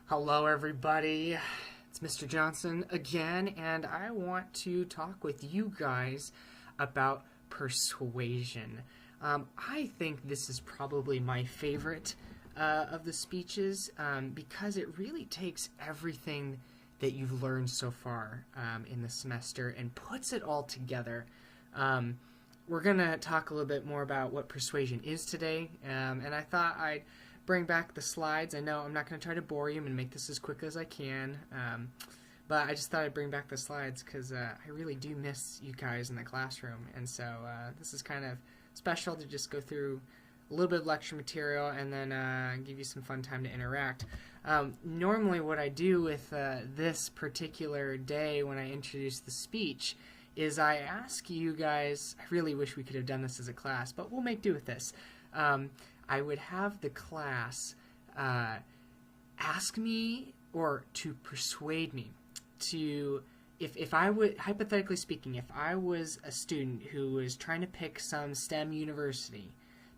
Hello, everybody. It's Mr. Johnson again, and I want to talk with you guys about persuasion. I think this is probably my favorite of the speeches because it really takes everything that you've learned so far in the semester and puts it all together. We're going to talk a little bit more about what persuasion is today, and I thought I'd bring back the slides. I know I'm not going to try to bore you and make this as quick as I can, but I just thought I'd bring back the slides because I really do miss you guys in the classroom, and so this is kind of special to just go through a little bit of lecture material and then give you some fun time to interact. Normally what I do with this particular day when I introduce the speech is I ask you guys, I really wish we could have done this as a class, but we'll make do with this. I would have the class ask me or to persuade me to, if I would, hypothetically speaking, if I was a student who was trying to pick some STEM university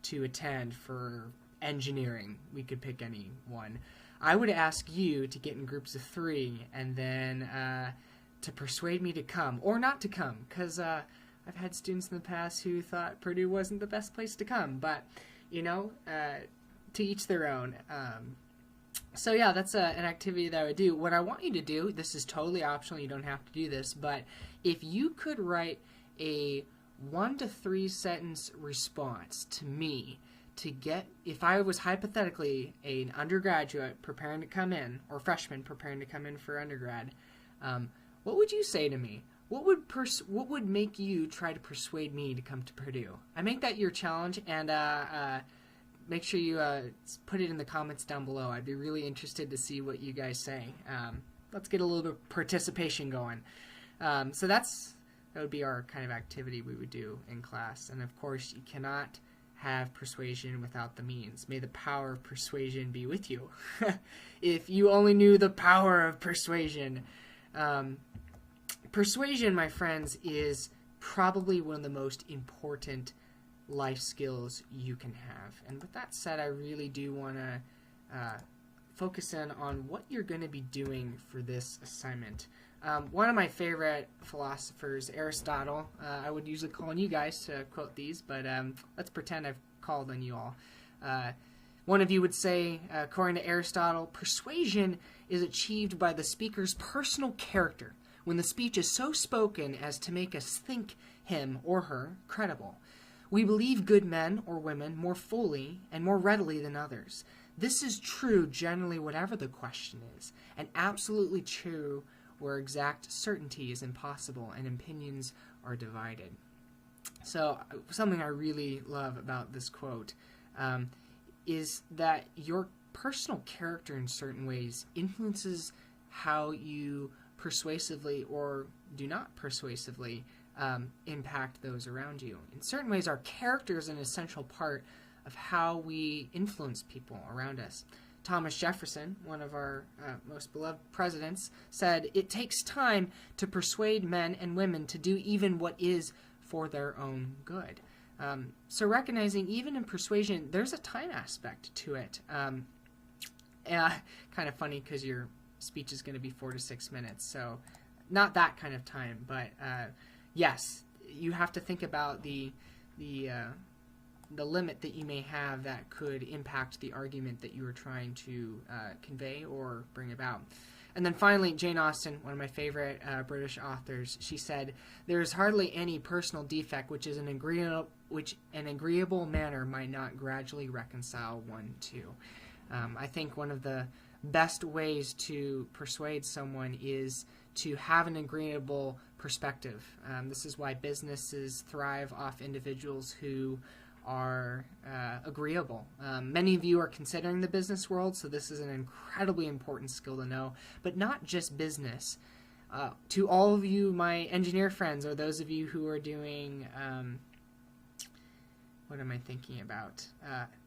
to attend for engineering, we could pick any one, I would ask you to get in groups of 3 and then to persuade me to come, or not to come, because I've had students in the past who thought Purdue wasn't the best place to come, but you know, to each their own. So yeah, that's an activity that I would do. What I want you to do, this is totally optional, you don't have to do this, but if you could write a 1 to 3 sentence response to me to get, if I was hypothetically an undergraduate preparing to come in, or freshman preparing to come in for undergrad, what would you say to me? What would make you try to persuade me to come to Purdue? I make that your challenge, and make sure you put it in the comments down below. I'd be really interested to see what you guys say. Let's get a little bit of participation going. So that would be our kind of activity we would do in class. And of course, you cannot have persuasion without the means. May the power of persuasion be with you. If you only knew the power of persuasion. Persuasion, my friends, is probably one of the most important life skills you can have. And with that said, I really do want to focus in on what you're going to be doing for this assignment. One of my favorite philosophers, Aristotle, I would usually call on you guys to quote these, but let's pretend I've called on you all. One of you would say, according to Aristotle, persuasion is achieved by the speaker's personal character, when the speech is so spoken as to make us think him or her credible. We believe good men or women more fully and more readily than others. This is true generally whatever the question is, and absolutely true where exact certainty is impossible and opinions are divided. So something I really love about this quote is that your personal character in certain ways influences how you persuasively or do not persuasively impact those around you. In certain ways, our character is an essential part of how we influence people around us. Thomas Jefferson, one of our most beloved presidents, said, "It takes time to persuade men and women to do even what is for their own good." So recognizing even in persuasion, there's a time aspect to it. Kind of funny because your speech is going to be 4 to 6 minutes, so not that kind of time, but yes, you have to think about the limit that you may have that could impact the argument that you are trying to convey or bring about. And then finally, Jane Austen, one of my favorite British authors, she said, "There is hardly any personal defect which an agreeable manner might not gradually reconcile one to." I think one of the best ways to persuade someone is to have an agreeable perspective. This is why businesses thrive off individuals who are agreeable. Many of you are considering the business world, so this is an incredibly important skill to know, but not just business. To all of you, my engineer friends, or those of you who are doing what am I thinking about?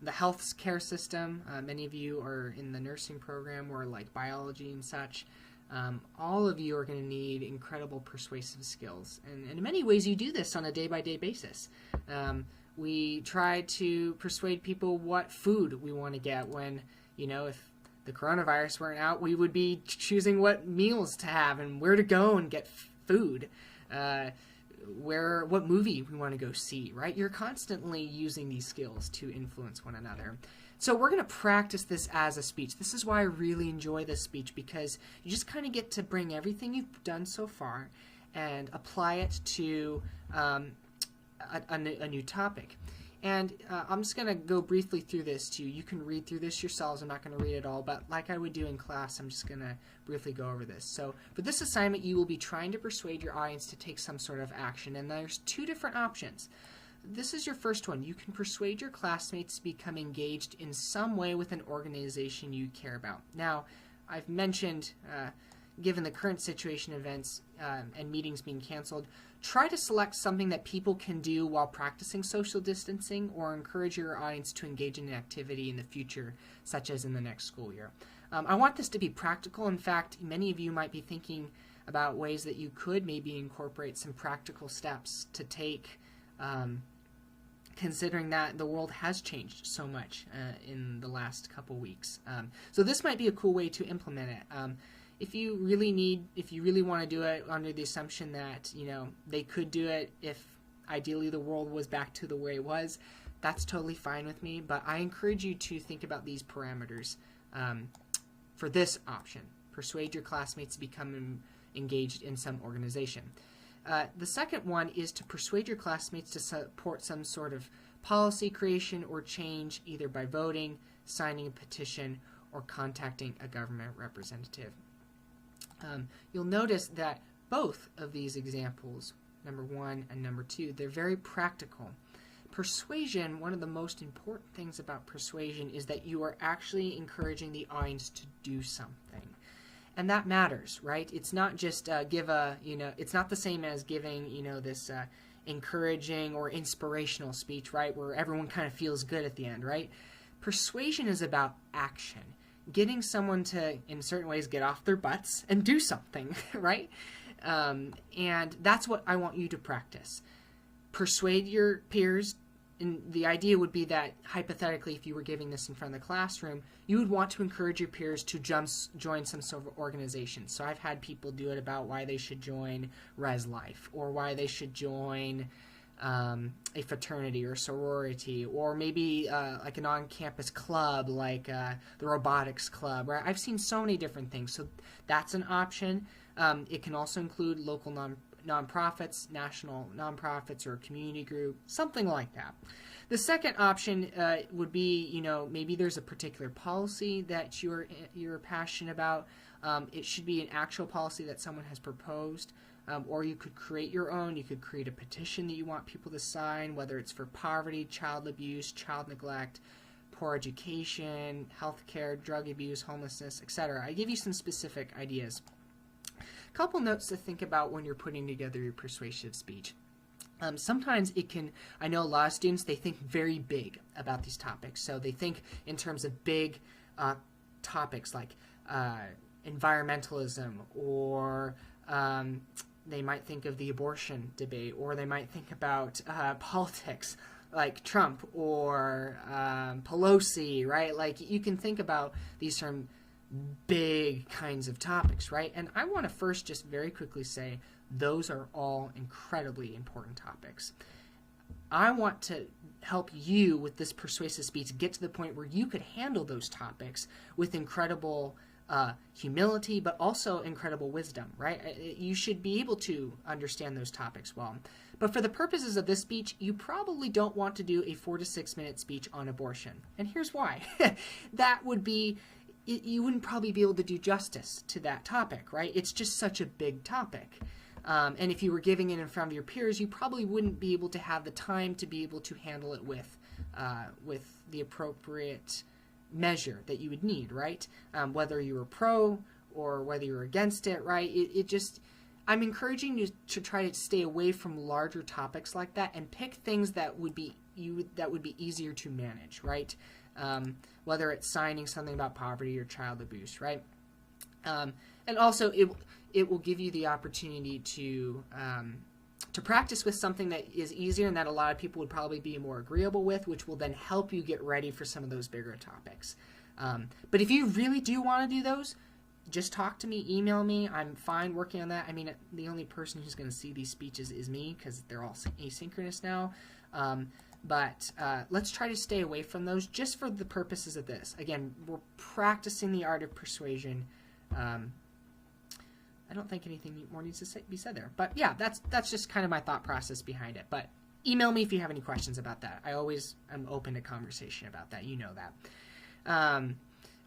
The health care system. Many of you are in the nursing program or like biology and such. All of you are going to need incredible persuasive skills. And in many ways, you do this on a day-by-day basis. We try to persuade people what food we want to get when, you know, if the coronavirus weren't out, we would be choosing what meals to have and where to go and get food, what movie we want to go see, right? You're constantly using these skills to influence one another. So we're going to practice this as a speech. This is why I really enjoy this speech, because you just kind of get to bring everything you've done so far and apply it to a new topic. And I'm just going to go briefly through this too. You can read through this yourselves. I'm not going to read it all, but like I would do in class, I'm just going to briefly go over this. So for this assignment, you will be trying to persuade your audience to take some sort of action, and there's two different options. This is your first one. You can persuade your classmates to become engaged in some way with an organization you care about. Now, I've mentioned, given the current situation, events and meetings being canceled, try to select something that people can do while practicing social distancing, or encourage your audience to engage in an activity in the future, such as in the next school year. I want this to be practical. In fact, many of you might be thinking about ways that you could maybe incorporate some practical steps to take, considering that the world has changed so much in the last couple weeks. So this might be a cool way to implement it. If you really want to do it under the assumption that, they could do it if ideally the world was back to the way it was, that's totally fine with me. But I encourage you to think about these parameters for this option. Persuade your classmates to become engaged in some organization. The second one is to persuade your classmates to support some sort of policy creation or change, either by voting, signing a petition, or contacting a government representative. You'll notice that both of these examples, number 1 and number 2, they're very practical. Persuasion, one of the most important things about persuasion is that you are actually encouraging the audience to do something. And that matters, right? It's not just it's not the same as giving, this encouraging or inspirational speech, right, where everyone kind of feels good at the end, right? Persuasion is about action. Getting someone to, in certain ways, get off their butts and do something, right? And that's what I want you to practice. Persuade your peers, and the idea would be that, hypothetically, if you were giving this in front of the classroom, you would want to encourage your peers to join some sort of organization. So I've had people do it about why they should join Res Life, or why they should join a fraternity or sorority, or maybe like an on-campus club like the robotics club, right? I've seen so many different things, so that's an option. It can also include local nonprofits, national nonprofits, or a community group, something like that. The second option would be, maybe there's a particular policy that you're passionate about. It should be an actual policy that someone has proposed. Or you could create your own. You could create a petition that you want people to sign, whether it's for poverty, child abuse, child neglect, poor education, healthcare, drug abuse, homelessness, etc. I give you some specific ideas. A couple notes to think about when you're putting together your persuasive speech. Sometimes I know a lot of students, they think very big about these topics. So they think in terms of big topics like environmentalism, or they might think of the abortion debate, or they might think about politics like Trump or Pelosi, right? Like, you can think about these from big kinds of topics, right? And I want to first just very quickly say those are all incredibly important topics. I want to help you with this persuasive speech get to the point where you could handle those topics with incredible humility, but also incredible wisdom, right? You should be able to understand those topics well. But for the purposes of this speech, you probably don't want to do a 4 to 6 minute speech on abortion. And here's why. That would be, you wouldn't probably be able to do justice to that topic, right? It's just such a big topic. And if you were giving it in front of your peers, you probably wouldn't be able to have the time to be able to handle it with the appropriate measure that you would need, right? Whether you were pro or whether you were against it, right? I'm encouraging you to try to stay away from larger topics like that and pick things that would be easier to manage, right? Whether it's signing something about poverty or child abuse, right? And also it will give you the opportunity to practice with something that is easier and that a lot of people would probably be more agreeable with, which will then help you get ready for some of those bigger topics. But if you really do want to do those, just talk to me, email me. I'm fine working on that. I mean, the only person who's going to see these speeches is me because they're all asynchronous now. But let's try to stay away from those just for the purposes of this. Again, we're practicing the art of persuasion. I don't think anything more needs to be said there. But yeah, that's just kind of my thought process behind it. But email me if you have any questions about that. I always am open to conversation about that. You know that.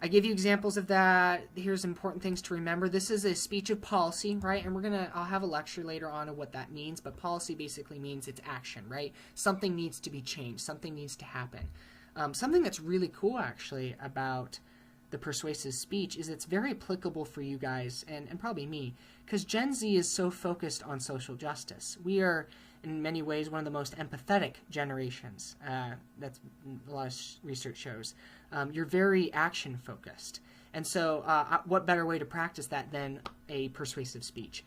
I give you examples of that. Here's important things to remember. This is a speech of policy, right? And I'll have a lecture later on of what that means, but policy basically means it's action, right? Something needs to be changed. Something needs to happen. Something that's really cool, actually, about the persuasive speech is it's very applicable for you guys and probably me, because Gen Z is so focused on social justice. We are, in many ways, one of the most empathetic generations. That's a lot of research shows. You're very action-focused. And so what better way to practice that than a persuasive speech?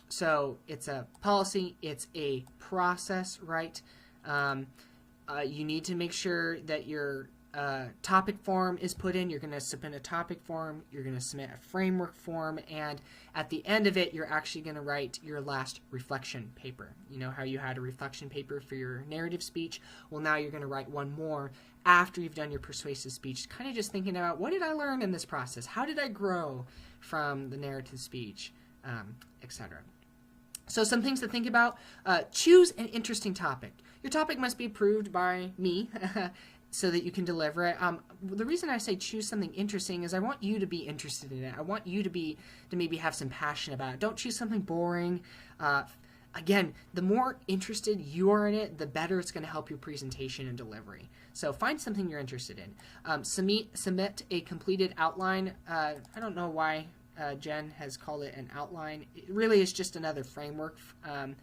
So it's a policy. It's a process, right? You need to make sure that your topic form is put in. You're going to submit a topic form. You're going to submit a framework form. And at the end of it, you're actually going to write your last reflection paper. You know how you had a reflection paper for your narrative speech? Well, now you're going to write one more after you've done your persuasive speech, kind of just thinking about what did I learn in this process? How did I grow from the narrative speech, etc. So some things to think about. Choose an interesting topic. Your topic must be approved by me so that you can deliver it. The reason I say choose something interesting is I want you to be interested in it. I want you to maybe have some passion about it. Don't choose something boring. Again, the more interested you are in it, the better it's going to help your presentation and delivery. So find something you're interested in. Submit a completed outline. I don't know why Jen has called it an outline. It really is just another framework. And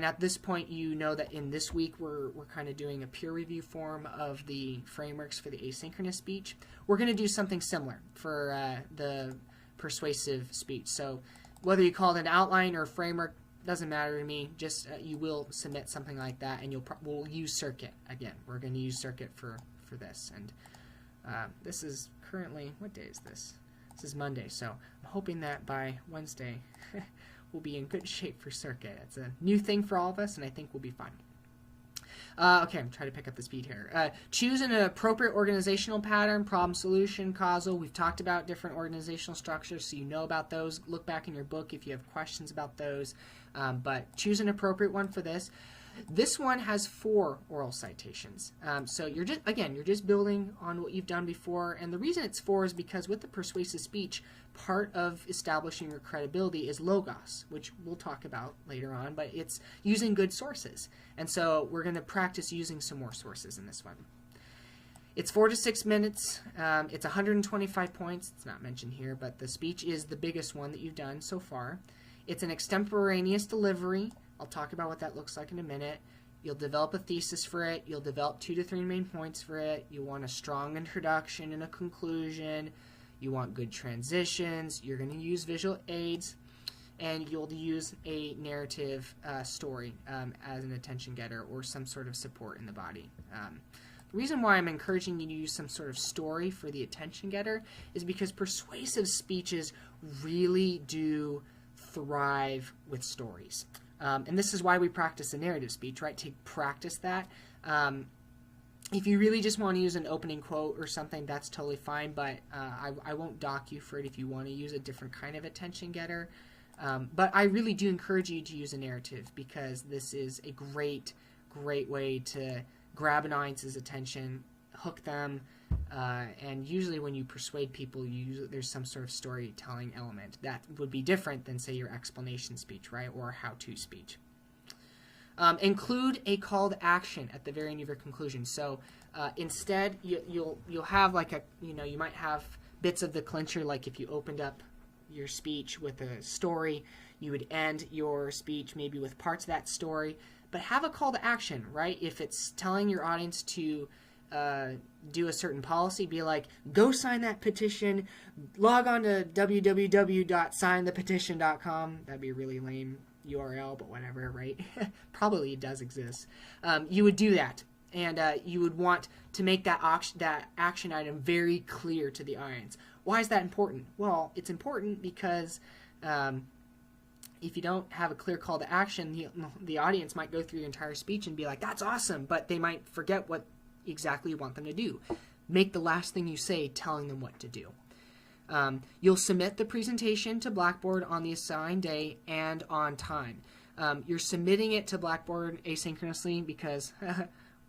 at this point, you know that in this week, we're kind of doing a peer review form of the frameworks for the asynchronous speech. We're going to do something similar for the persuasive speech. So whether you call it an outline or a framework, doesn't matter to me. Just you will submit something like that, and we'll use Circuit again. We're going to use Circuit for this. And this is currently, what day is this? This is Monday, so I'm hoping that by Wednesday we'll be in good shape for Circuit. It's a new thing for all of us, and I think we'll be fine. Okay, I'm trying to pick up the speed here. Choose an appropriate organizational pattern, problem solution, causal. We've talked about different organizational structures, so you know about those. Look back in your book if you have questions about those. But choose an appropriate one for this. This one has 4 oral citations. So you're just building on what you've done before. And the reason it's 4 is because with the persuasive speech, part of establishing your credibility is logos, which we'll talk about later on, but it's using good sources. And so we're going to practice using some more sources in this one. It's 4 to 6 minutes. It's 125 points. It's not mentioned here, but the speech is the biggest one that you've done so far. It's an extemporaneous delivery. I'll talk about what that looks like in a minute. You'll develop a thesis for it. You'll develop 2 to 3 main points for it. You want a strong introduction and a conclusion. You want good transitions. You're going to use visual aids. And you'll use a narrative story as an attention getter or some sort of support in the body. The reason why I'm encouraging you to use some sort of story for the attention getter is because persuasive speeches really do thrive with stories. And this is why we practice a narrative speech, right? To practice that. If you really just want to use an opening quote or something, that's totally fine, but I won't dock you for it if you want to use a different kind of attention getter. But I really do encourage you to use a narrative because this is a great way to grab an audience's attention, hook them, and usually when you persuade people, there's some sort of storytelling element. That would be different than, say, your explanation speech, right, or how-to speech. Include a call to action at the very end of your conclusion. So instead, you'll have like you might have bits of the clincher, like if you opened up your speech with a story, you would end your speech maybe with parts of that story, but have a call to action, right? If it's telling your audience to do a certain policy, be like, go sign that petition, log on to www.signthepetition.com. That'd be a really lame URL, but whatever, right? Probably it does exist. You would do that. And you would want to make that action item very clear to the audience. Why is that important? Well, it's important because if you don't have a clear call to action, the audience might go through your entire speech and be like, that's awesome, but they might forget what exactly you want them to do. Make the last thing you say telling them what to do. You'll submit the presentation to Blackboard on the assigned day and on time. You're submitting it to Blackboard asynchronously because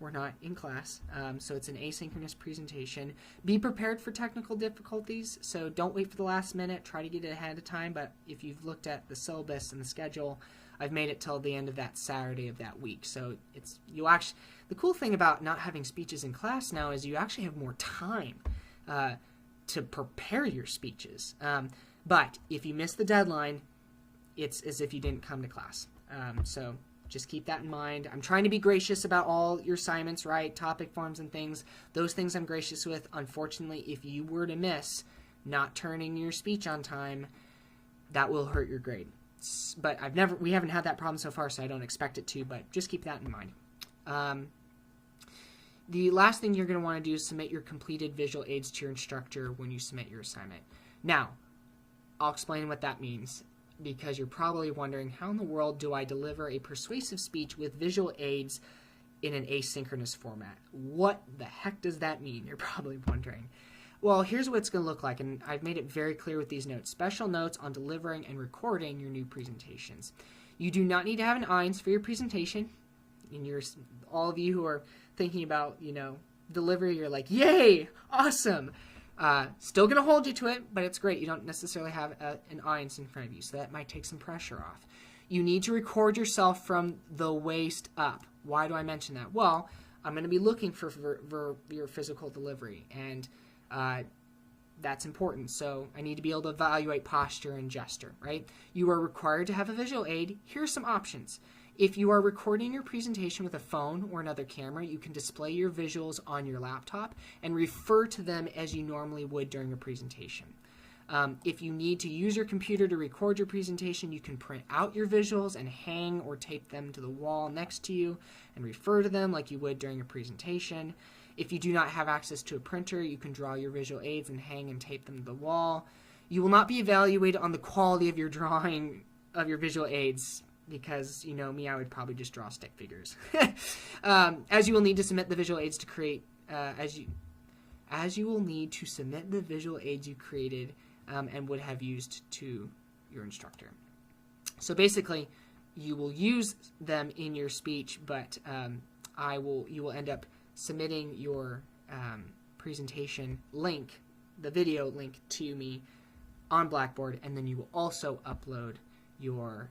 we're not in class, so it's an asynchronous presentation. Be prepared for technical difficulties, so don't wait for the last minute. Try to get it ahead of time, but if you've looked at the syllabus and the schedule, I've made it till the end of that Saturday of that week. So the cool thing about not having speeches in class now is you actually have more time to prepare your speeches. But if you miss the deadline, it's as if you didn't come to class. So just keep that in mind. I'm trying to be gracious about all your assignments, right? Topic forms and things. Those things I'm gracious with. Unfortunately, if you were to miss not turning your speech on time, that will hurt your grade. But we haven't had that problem so far, so I don't expect it to, but just keep that in mind. The last thing you're going to want to do is submit your completed visual aids to your instructor when you submit your assignment. Now, I'll explain what that means, because you're probably wondering, how in the world do I deliver a persuasive speech with visual aids in an asynchronous format? What the heck does that mean? You're probably wondering. Well, here's what it's going to look like, and I've made it very clear with these notes. Special notes on delivering and recording your new presentations. You do not need to have an audience for your presentation. And all of you who are thinking about, delivery, you're like, yay, awesome. Still going to hold you to it, but it's great. You don't necessarily have an audience in front of you, so that might take some pressure off. You need to record yourself from the waist up. Why do I mention that? Well, I'm going to be looking for your physical delivery, and that's important. So I need to be able to evaluate posture and gesture, right? You are required to have a visual aid. Here are some options. If you are recording your presentation with a phone or another camera, you can display your visuals on your laptop and refer to them as you normally would during a presentation. If you need to use your computer to record your presentation, you can print out your visuals and hang or tape them to the wall next to you and refer to them like you would during a presentation. If you do not have access to a printer, you can draw your visual aids and hang and tape them to the wall. You will not be evaluated on the quality of your drawing of your visual aids, because, me, I would probably just draw stick figures. As you will need to submit the visual aids to create, as you will need to submit the visual aids you created and would have used to your instructor. So basically, you will use them in your speech, but you will end up submitting your presentation link, the video link, to me on Blackboard, and then you will also upload your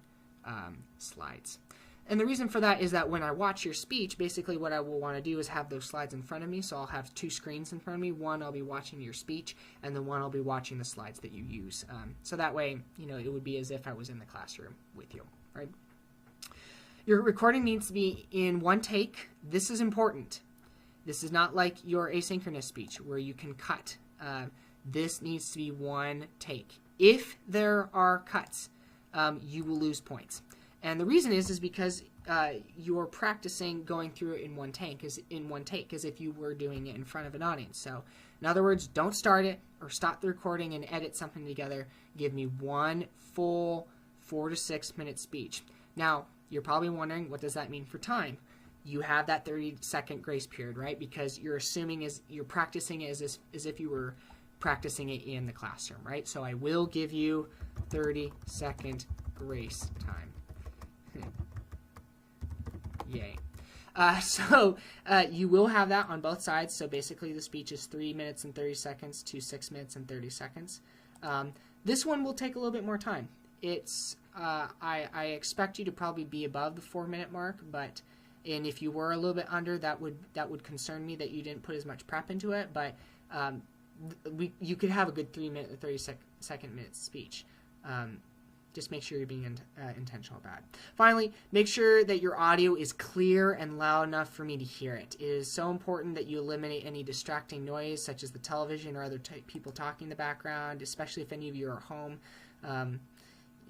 slides. And the reason for that is that when I watch your speech, basically what I will want to do is have those slides in front of me. So I'll have two screens in front of me. One, I'll be watching your speech, and then one, I'll be watching the slides that you use. So that way, it would be as if I was in the classroom with you, right? Your recording needs to be in one take. This is important. This is not like your asynchronous speech where you can cut. This needs to be one take. If there are cuts, you will lose points. And the reason is because you're practicing going through it in one take as if you were doing it in front of an audience. So, in other words, don't start it or stop the recording and edit something together. Give me one full 4 to 6 minute speech. Now, you're probably wondering, what does that mean for time? You have that 30-second grace period, right? Because you're practicing it as if you were practicing it in the classroom, right? So I will give you 30-second grace time. Yay. So you will have that on both sides. So basically the speech is 3 minutes and 30 seconds to 6 minutes and 30 seconds. This one will take a little bit more time. I expect you to probably be above the 4-minute mark, and if you were a little bit under, that would concern me that you didn't put as much prep into it. But you could have a good 3 minute or 30-second minute speech. Just make sure you're being intentional about it. Finally, make sure that your audio is clear and loud enough for me to hear it. It is so important that you eliminate any distracting noise, such as the television or other people talking in the background, especially if any of you are home.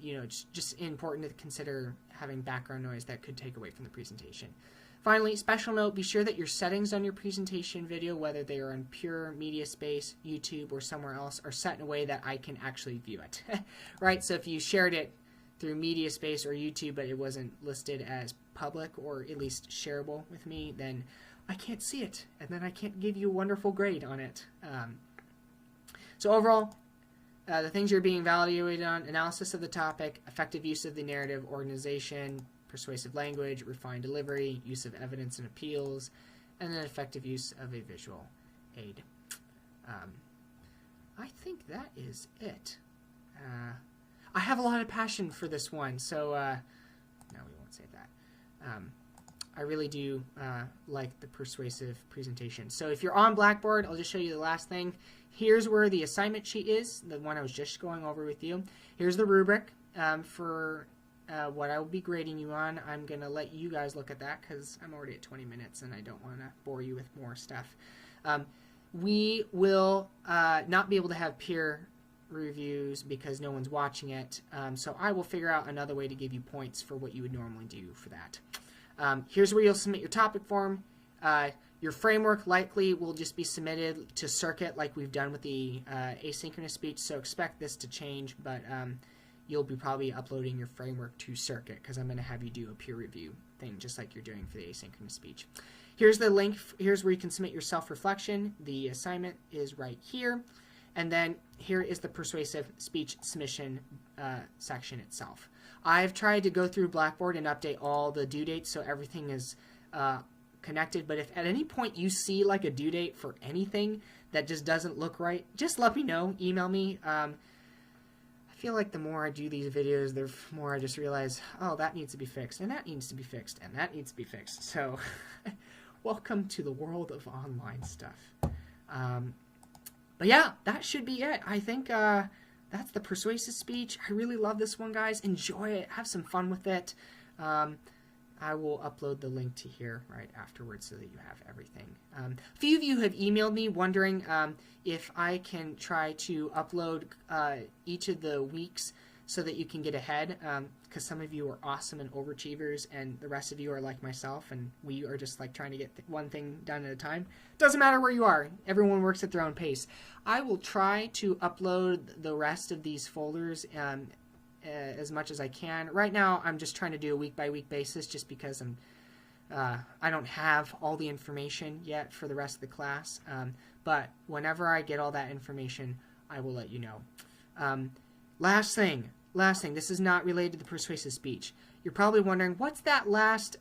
It's just important to consider having background noise that could take away from the presentation. Finally, special note, be sure that your settings on your presentation video, whether they are on pure media space, YouTube, or somewhere else, are set in a way that I can actually view it. Right? So if you shared it through media space or YouTube, but it wasn't listed as public or at least shareable with me, then I can't see it, and then I can't give you a wonderful grade on it. So overall, the things you're being evaluated on: analysis of the topic, effective use of the narrative, organization, persuasive language, refined delivery, use of evidence and appeals, and then effective use of a visual aid. I think that is it. I have a lot of passion for this one, so no, we won't say that. I really do like the persuasive presentation. So if you're on Blackboard, I'll just show you the last thing. Here's where the assignment sheet is, the one I was just going over with you. Here's the rubric for what I will be grading you on. I'm going to let you guys look at that because I'm already at 20 minutes and I don't want to bore you with more stuff. We will not be able to have peer reviews because no one's watching it, so I will figure out another way to give you points for what you would normally do for that. Here's where you'll submit your topic form. Your framework likely will just be submitted to Circuit like we've done with the asynchronous speech, so expect this to change, but you'll be probably uploading your framework to Circuit because I'm going to have you do a peer review thing just like you're doing for the asynchronous speech. Here's the link. Here's where you can submit your self-reflection. The assignment is right here. And then here is the persuasive speech submission section itself. I've tried to go through Blackboard and update all the due dates so everything is connected, but if at any point you see like a due date for anything that just doesn't look right, just let me know, email me. I feel like the more I do these videos, the more I just realize, oh, that needs to be fixed, and that needs to be fixed, and that needs to be fixed. So welcome to the world of online stuff. But yeah, that should be it. I think that's the persuasive speech. I really love this one, guys. Enjoy it. Have some fun with it. I will upload the link to here right afterwards so that you have everything. A few of you have emailed me wondering if I can try to upload each of the weeks so that you can get ahead, because some of you are awesome and overachievers and the rest of you are like myself and we are just like trying to get one thing done at a time. Doesn't matter where you are. Everyone works at their own pace. I will try to upload the rest of these folders as much as I can. Right now, I'm just trying to do a week-by-week basis just because I don't have all the information yet for the rest of the class. But whenever I get all that information, I will let you know. Last thing, this is not related to the persuasive speech. You're probably wondering, what's that last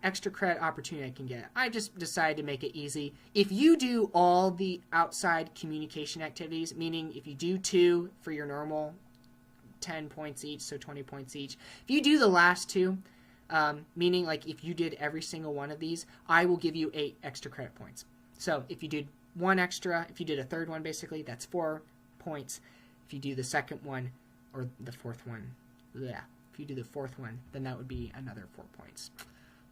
extra credit opportunity I can get? I just decided to make it easy. If you do all the outside communication activities, meaning if you do 2 for your normal 10 points each, so 20 points each. If you do the last 2, meaning like if you did every single one of these, I will give you 8 extra credit points. So if you did 1 extra, if you did a third one basically, that's 4 points. If you do the second one, or the fourth one, if you do the fourth one, then that would be another 4 points.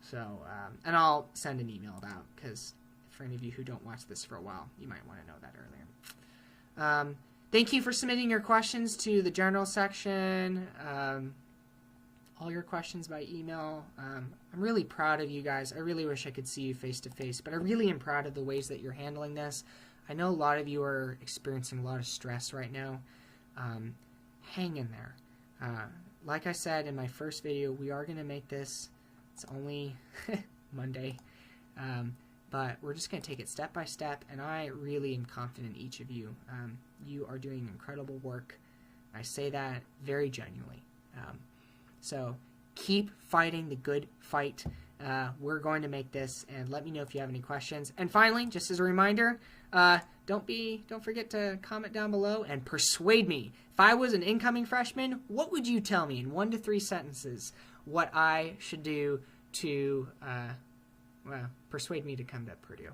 So, and I'll send an email out, because for any of you who don't watch this for a while, you might want to know that earlier. Thank you for submitting your questions to the general section. All your questions by email. I'm really proud of you guys. I really wish I could see you face to face, but I really am proud of the ways that you're handling this. I know a lot of you are experiencing a lot of stress right now. Hang in there. Like I said in my first video, we are going to make this. It's only Monday. But we're just going to take it step by step, and I really am confident in each of you. You are doing incredible work. I say that very genuinely. So keep fighting the good fight. We're going to make this, and let me know if you have any questions. And finally, just as a reminder, don't forget to comment down below and persuade me. If I was an incoming freshman, what would you tell me in 1 to 3 sentences what I should do to persuade me to come to Purdue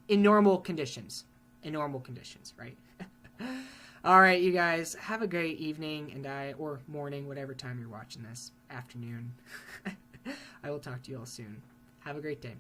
in normal conditions. Right? All right, you guys, have a great evening or morning, whatever time you're watching this, afternoon. I will talk to you all soon. Have a great day.